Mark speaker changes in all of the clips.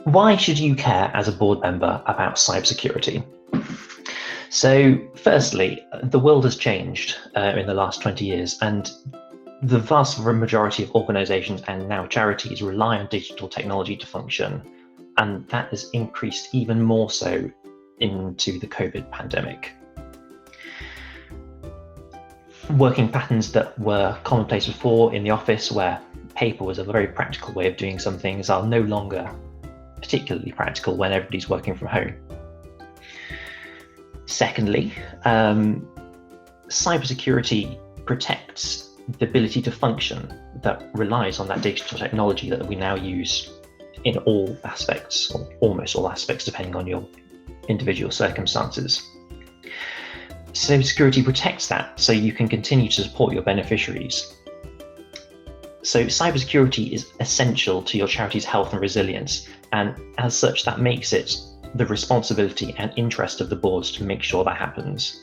Speaker 1: why should you care as a board member about cybersecurity? So, firstly, the world has changed in the last 20 years, and the vast majority of organizations and now charities rely on digital technology to function, and that has increased even more so into the COVID pandemic. Working patterns that were commonplace before in the office, where paper was a very practical way of doing some things, are no longer particularly practical when everybody's working from home. Secondly, cybersecurity protects the ability to function that relies on that digital technology that we now use in all aspects, or almost all aspects, depending on your individual circumstances. Cybersecurity protects that so you can continue to support your beneficiaries. So cybersecurity is essential to your charity's health and resilience, and as such that makes it the responsibility and interest of the boards to make sure that happens.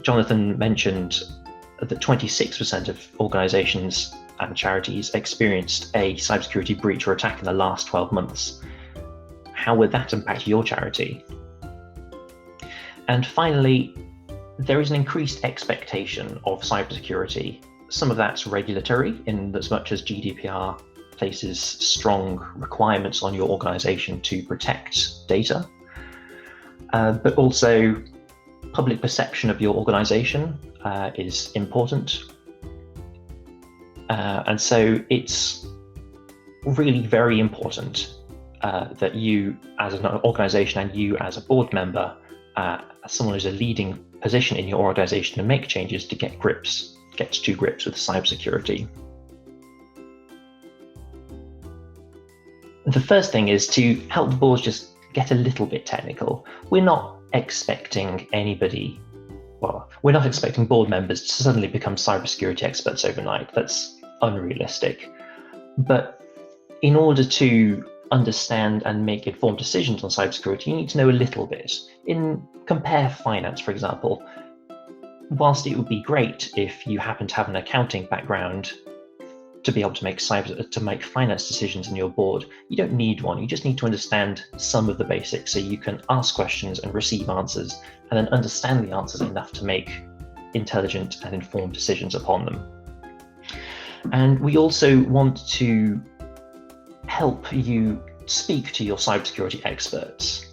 Speaker 1: Jonathan mentioned that 26% of organisations and charities experienced a cybersecurity breach or attack in the last 12 months. How would that impact your charity? And finally, there is an increased expectation of cybersecurity. Some of that's regulatory, in as much as GDPR places strong requirements on your organisation to protect data, but also public perception of your organisation is important. And so it's really very important that you as an organisation and you as a board member, as someone who's a leading position in your organisation, to make changes to get to grips with cybersecurity. The first thing is to help the boards just get a little bit technical. We're not expecting board members to suddenly become cybersecurity experts overnight. That's unrealistic. But in order to understand and make informed decisions on cybersecurity, you need to know a little bit. Compare finance, for example. Whilst it would be great if you happen to have an accounting background to be able to make finance decisions in your board, you don't need one. You just need to understand some of the basics so you can ask questions and receive answers, and then understand the answers enough to make intelligent and informed decisions upon them. And we also want to help you speak to your cybersecurity experts.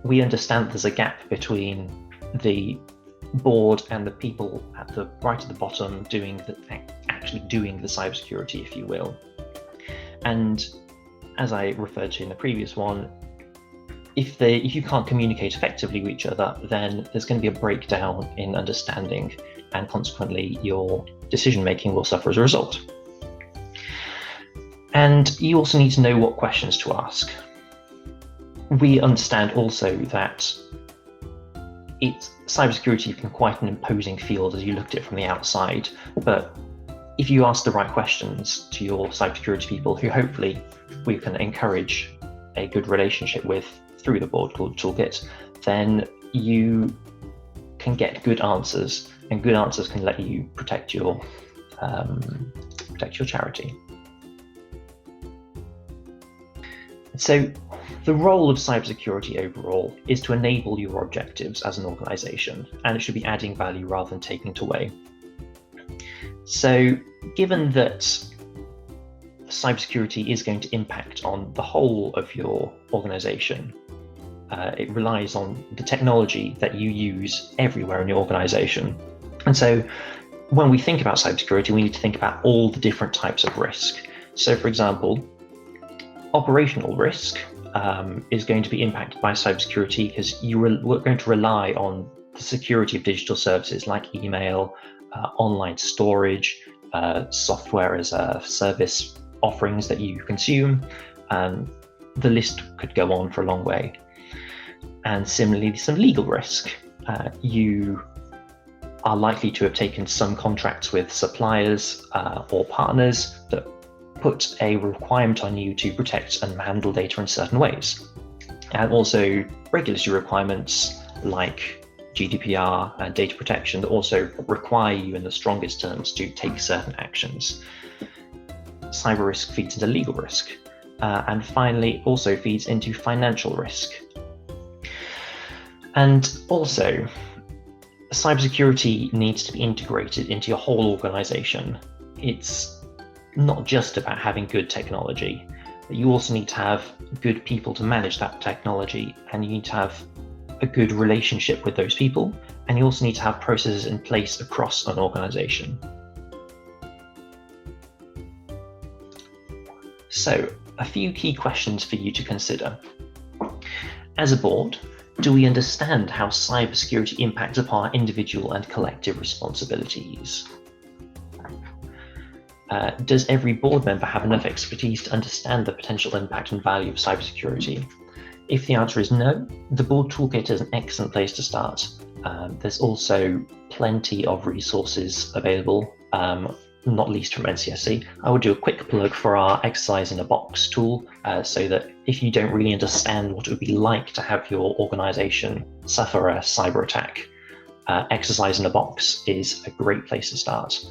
Speaker 1: We understand there's a gap between the board and the people right at the bottom actually doing the cybersecurity, if you will. And as I referred to in the previous one, if you can't communicate effectively with each other, then there's going to be a breakdown in understanding, and consequently your decision making will suffer as a result. And you also need to know what questions to ask. We understand also that cybersecurity can be quite an imposing field as you look at it from the outside, but if you ask the right questions to your cybersecurity people, who hopefully we can encourage a good relationship with through the board called Toolkit, then you can get good answers, and good answers can let you protect your charity. So the role of cybersecurity overall is to enable your objectives as an organisation, and it should be adding value rather than taking it away. So given that cybersecurity is going to impact on the whole of your organisation, it relies on the technology that you use everywhere in your organisation. And so when we think about cybersecurity, we need to think about all the different types of risk. So for example, operational risk is going to be impacted by cybersecurity because we're going to rely on the security of digital services like email, online storage, software as a service offerings that you consume. The list could go on for a long way. And similarly, some legal risk. You are likely to have taken some contracts with suppliers or partners that put a requirement on you to protect and handle data in certain ways. And also regulatory requirements like GDPR and data protection that also require you in the strongest terms to take certain actions. Cyber risk feeds into legal risk. and finally, also feeds into financial risk. And also, cybersecurity needs to be integrated into your whole organization. It's not just about having good technology, but you also need to have good people to manage that technology, and you need to have a good relationship with those people, and you also need to have processes in place across an organization. So, a few key questions for you to consider. As a board, do we understand how cybersecurity impacts upon our individual and collective responsibilities? Does every board member have enough expertise to understand the potential impact and value of cybersecurity? If the answer is no, the board toolkit is an excellent place to start. There's also plenty of resources available, not least from NCSC. I would do a quick plug for our Exercise in a Box tool, so that if you don't really understand what it would be like to have your organization suffer a cyber attack, Exercise in a Box is a great place to start.